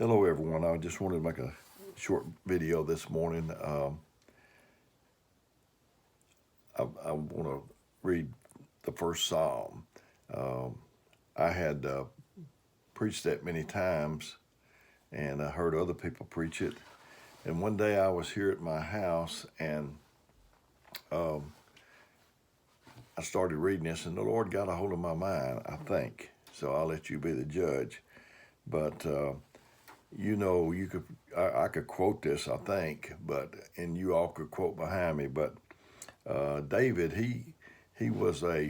Hello, everyone. I just wanted to make a short video this morning. I want to read the first Psalm. Um, I had preached that many times, and I heard other people preach it. And one day I was here at my house, and um, I started reading this, and the Lord got a hold of my mind, I think. So I'll let you be the judge. But you could I could quote this, I think, and you all could quote behind me. But David, he was uh,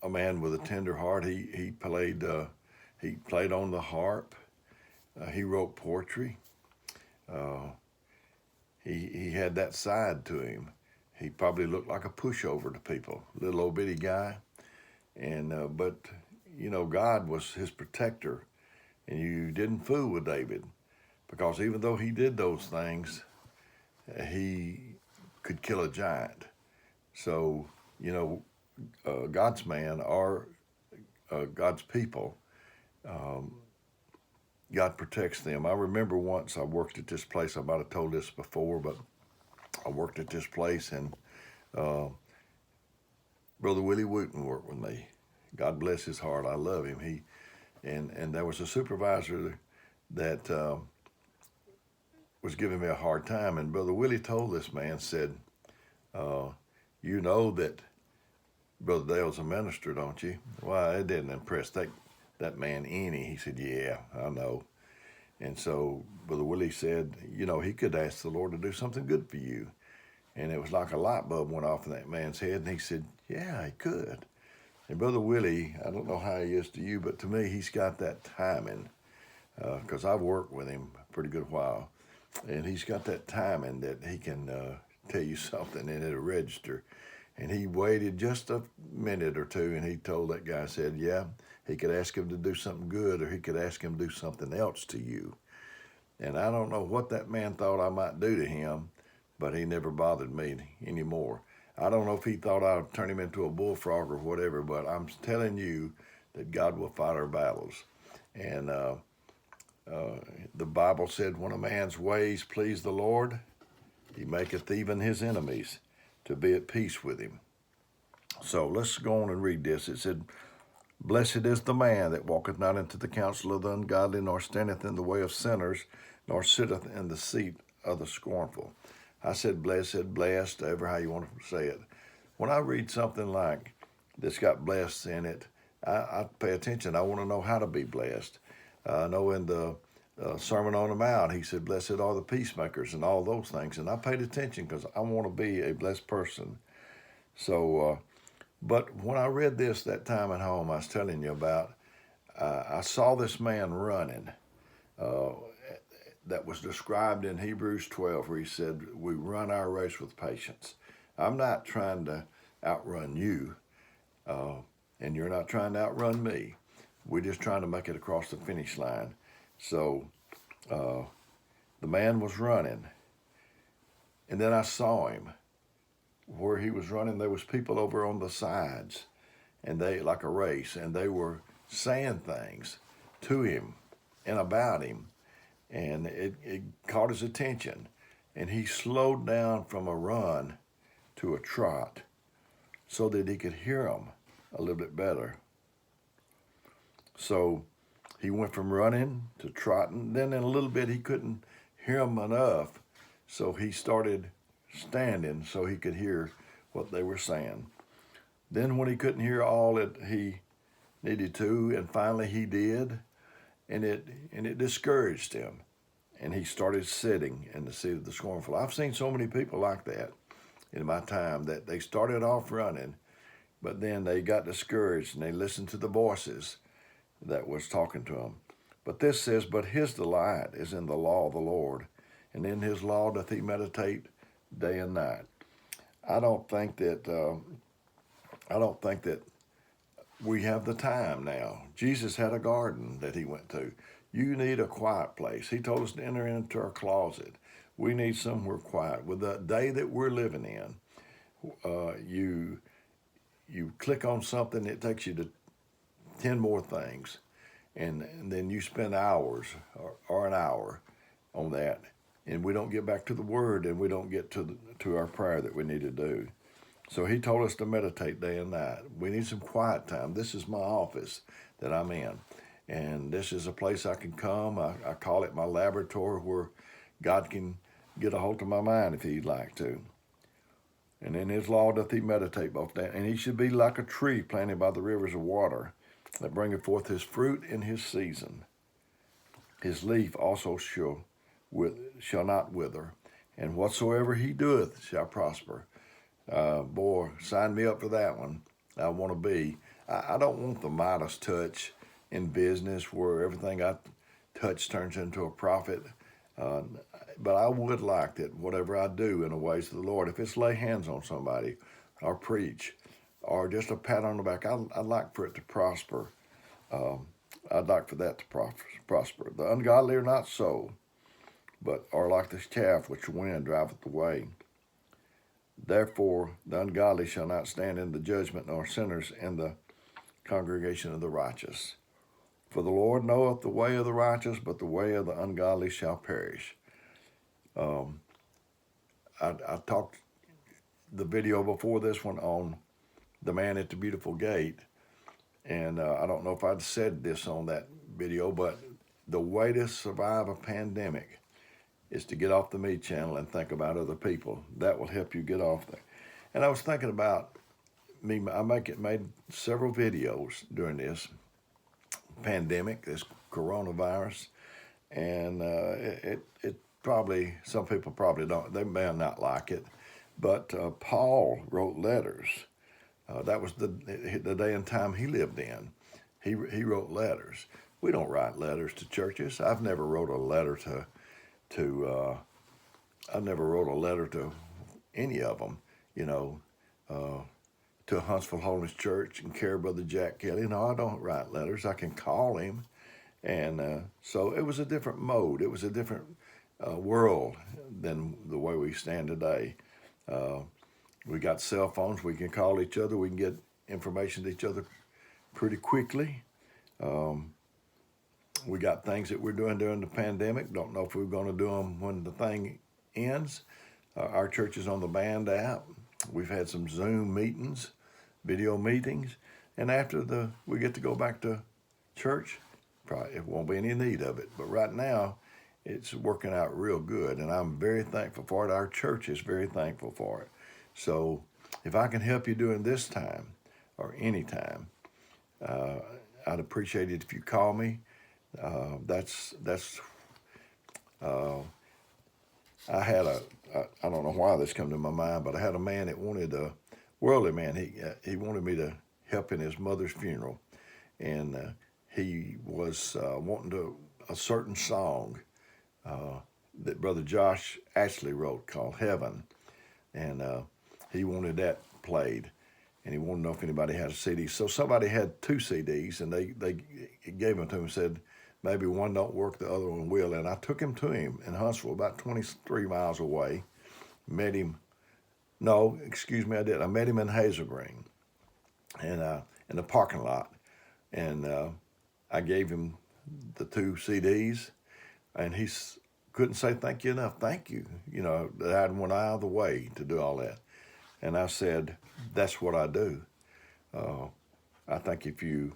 a man with a tender heart. He played on the harp. He wrote poetry. Uh, he had that side to him. He probably looked like a pushover to people, little old bitty guy. And but God was his protector, and you didn't fool with David, because even though he did those things, he could kill a giant. So, God's man or God's people, um, God protects them. I remember once I worked at this place. I might have told this before, but I worked at this place, and uh, Brother Willie Wooten worked with me. God bless his heart. I love him. And there was a supervisor that was giving me a hard time, and Brother Willie told this man, said, uh, "You know that Brother Dale's a minister, don't you?" Well, it didn't impress that man any. He said, "Yeah, I know." And so Brother Willie said, he could ask the Lord to do something good for you. And it was like a light bulb went off in that man's head, and he said, "Yeah, he could." And Brother Willie, I don't know how he is to you, but to me, he's got that timing, because I've worked with him a pretty good while. And he's got that timing that he can tell you something and it'll register. And he waited just a minute or two, and he told that guy, said, yeah, he could ask him to do something good, or he could ask him to do something else to you. And I don't know what that man thought I might do to him, but he never bothered me anymore. I don't know if he thought I'd turn him into a bullfrog or whatever, but I'm telling you that God will fight our battles. And the Bible said, when a man's ways please the Lord, he maketh even his enemies to be at peace with him. So let's go on and read this. It said, "Blessed is the man that walketh not into the counsel of the ungodly, nor standeth in the way of sinners, nor sitteth in the seat of the scornful." I said blessed, blessed, ever how you want to say it. When I read something like that's got blessed in it, I pay attention. I want to know how to be blessed. I know in the Sermon on the Mount, he said, "Blessed are the peacemakers," and all those things. And I paid attention because I want to be a blessed person. So, but when I read this that time at home, I was telling you about, I saw this man running. Uh, that was described in Hebrews 12, where he said, "We run our race with patience." I'm not trying to outrun you, uh, and you're not trying to outrun me. We're just trying to make it across the finish line. So uh, the man was running, and then I saw him where he was running. There was people over on the sides, and they, like a race, and they were saying things to him and about him, and it caught his attention, and he slowed down from a run to a trot so that he could hear them a little bit better. So he went from running to trotting. Then in a little bit he couldn't hear them enough, so he started standing so he could hear what they were saying. Then when he couldn't hear all that he needed to, and finally he did, and it discouraged him, and he started sitting in the seat of the scornful. I've seen so many people like that in my time, that they started off running, but then they got discouraged and they listened to the voices that was talking to them. But this says, "But his delight is in the law of the Lord, and in his law doth he meditate day and night." I don't think that we have the time now. Jesus had a garden that he went to. You need a quiet place. He told us to enter into our closet. We need somewhere quiet. With the day that we're living in, you click on something, it takes you to 10 more things. And then you spend hours or an hour on that, and we don't get back to the Word, and we don't get to our prayer that we need to do. So he told us to meditate day and night. We need some quiet time. This is my office that I'm in, and this is a place I can come. I call it my laboratory, where God can get a hold of my mind if he'd like to. And in his law doth he meditate both day, and he should be like a tree planted by the rivers of water, that bringeth forth his fruit in his season. His leaf also shall not wither, and whatsoever he doeth shall prosper. Boy, sign me up for that one. I want to be. I don't want the Midas touch in business, where everything I touch turns into a profit. But I would like that whatever I do in the ways of the Lord, if it's lay hands on somebody or preach or just a pat on the back, I'd like for it to prosper. I'd like for that to prosper. The ungodly are not so, but are like the chaff which the wind driveth away. Therefore the ungodly shall not stand in the judgment, nor sinners in the congregation of the righteous. For the Lord knoweth the way of the righteous, but the way of the ungodly shall perish. I talked the video before this one on the man at the beautiful gate, and I don't know if I'd said this on that video, but the way to survive a pandemic is to get off the me channel and think about other people. That will help you get off there. And I was thinking about me. I made several videos during this pandemic, this coronavirus, and it probably, some people probably don't, they may not like it, but Paul wrote letters. That was the day and time he lived in. He wrote letters. We don't write letters to churches. I've never wrote a letter to any of them, to Huntsville Holiness Church and care Brother Jack Kelly. No, I don't write letters. I can call him. And so it was a different mode. It was a different world than the way we stand today. We got cell phones. We can call each other. We can get information to each other pretty quickly. We got things that we're doing during the pandemic. Don't know if we're going to do them when the thing ends. Our church is on the Band app. We've had some Zoom meetings, video meetings, and after we get to go back to church, probably it won't be any need of it. But right now, it's working out real good, and I'm very thankful for it. Our church is very thankful for it. So if I can help you during this time or any time, I'd appreciate it if you call me. I had I don't know why this come to my mind, but I had a man that wanted a worldly man. He wanted me to help in his mother's funeral, and he was wanting a certain song that Brother Josh Ashley wrote called Heaven, and he wanted that played, and he wanted to know if anybody had a CD. So somebody had 2 CDs, and they gave them to him and said, maybe one don't work, the other one will. And I took him to him in Huntsville, about 23 miles away. Met him. No, excuse me, I did. I met him in Hazel Green, and in the parking lot, and I gave him the 2 CDs, and he couldn't say thank you enough. Thank you. That I went out of the way to do all that. And I said, that's what I do. I think if you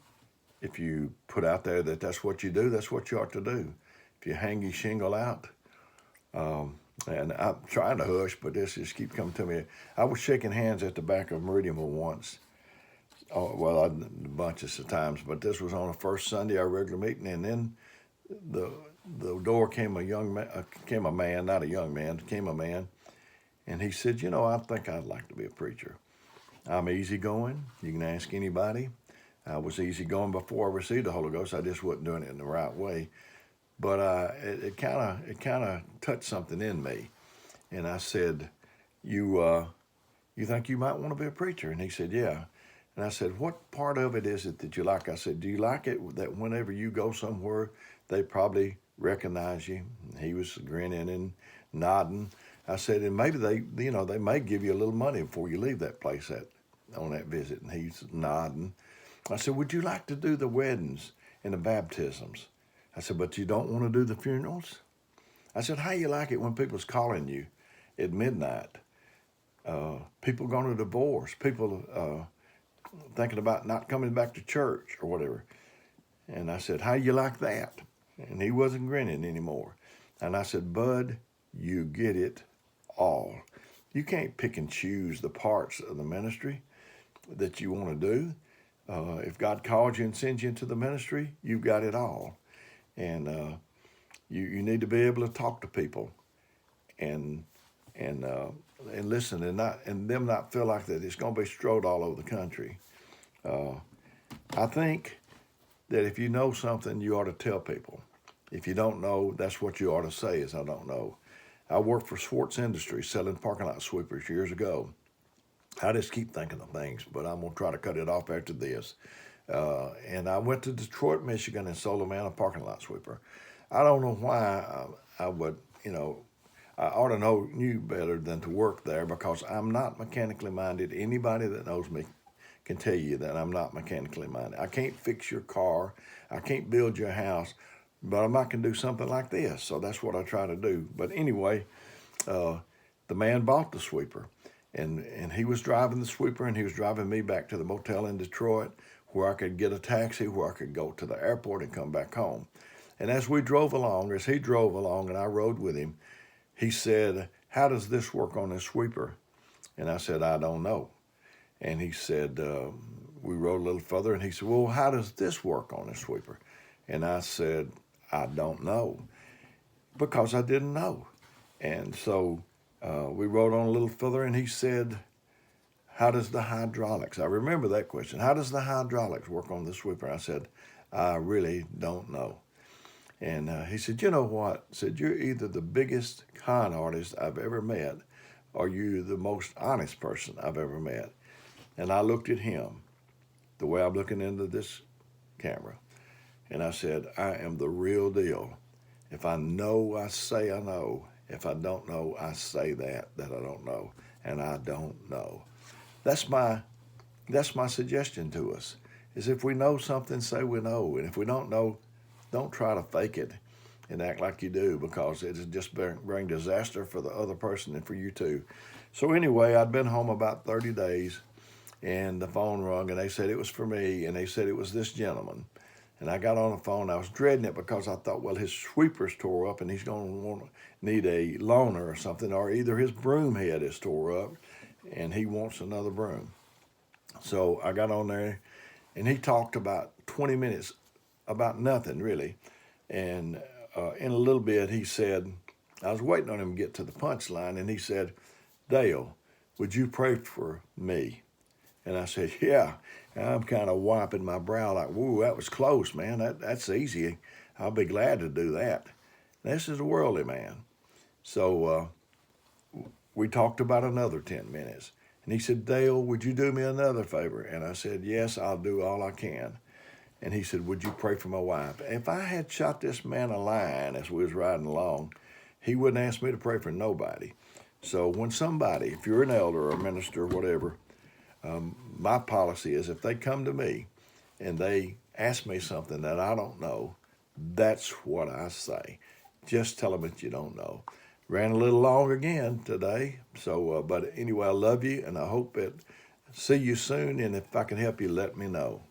put out there that that's what you do, that's what you ought to do. If you hang your shingle out, and I'm trying to hush, but this just keeps coming to me. I was shaking hands at the back of Meridianville once. A bunch of times, but this was on the first Sunday, our regular meeting, and then the door came a man, not a young man, came a man, and he said, I think I'd like to be a preacher. I'm easygoing. You can ask anybody. I was easygoing before I received the Holy Ghost. I just wasn't doing it in the right way. But it kind of touched something in me. And I said, you think you might want to be a preacher? And he said, yeah. And I said, what part of it is it that you like? I said, do you like it that whenever you go somewhere, they probably recognize you? And he was grinning and nodding. I said, and maybe they may give you a little money before you leave that place on that visit. And he's nodding. I said, would you like to do the weddings and the baptisms? I said, but you don't want to do the funerals? I said, how you like it when people's calling you at midnight? People going to divorce, people thinking about not coming back to church or whatever. And I said, how you like that? And he wasn't grinning anymore. And I said, Bud, you get it all. You can't pick and choose the parts of the ministry that you want to do. If God calls you and sends you into the ministry, you've got it all. And you need to be able to talk to people and listen and them not feel like that it's going to be strode all over the country. I think that if you know something, you ought to tell people. If you don't know, that's what you ought to say is, I don't know. I worked for Schwartz Industries selling parking lot sweepers years ago. I just keep thinking of things, but I'm going to try to cut it off after this. And I went to Detroit, Michigan, and sold a man a parking lot sweeper. I don't know why I would, I ought to knew better than to work there because I'm not mechanically minded. Anybody that knows me can tell you that I'm not mechanically minded. I can't fix your car. I can't build your house, but I can do something like this. So that's what I try to do. But anyway, the man bought the sweeper, and he was driving the sweeper, and he was driving me back to the motel in Detroit where I could get a taxi, where I could go to the airport and come back home. And as he drove along and I rode with him, he said, how does this work on this sweeper? And I said, I don't know. And he said, we rode a little further, and he said, well, how does this work on this sweeper? And I said, I don't know, because I didn't know. And so we rode on a little further, and he said, how does the hydraulics? I remember that question. How does the hydraulics work on the sweeper? I said, I really don't know. And he said, you know what? He said, you're either the biggest con artist I've ever met, or you're the most honest person I've ever met. And I looked at him the way I'm looking into this camera. And I said, I am the real deal. If I know, I say I know. If I don't know, I say that I don't know. And I don't know. That's my suggestion to us, is if we know something, say we know. And if we don't know, don't try to fake it and act like you do, because it'll just bring disaster for the other person and for you too. So anyway, I'd been home about 30 days, and the phone rung, and they said it was for me, and they said it was this gentleman. And I got on the phone. I was dreading it because I thought, well, his sweeper's tore up, and he's going to need a loaner or something, or either his broom head is tore up, and he wants another broom. So I got on there, and he talked about 20 minutes about nothing, really. And in a little bit, he said, I was waiting on him to get to the punchline, and he said, Dale, would you pray for me? And I said, yeah. And I'm kind of wiping my brow like, whoa, that was close, man. That's easy. I'll be glad to do that. This is a worldly man. So we talked about another 10 minutes. And he said, Dale, would you do me another favor? And I said, yes, I'll do all I can. And he said, would you pray for my wife? If I had shot this man a line as we was riding along, he wouldn't ask me to pray for nobody. So when somebody, if you're an elder or a minister or whatever, my policy is if they come to me and they ask me something that I don't know, that's what I say. Just tell them that you don't know. Ran a little long again today. So, but anyway, I love you, and I hope that see you soon. And if I can help you, let me know.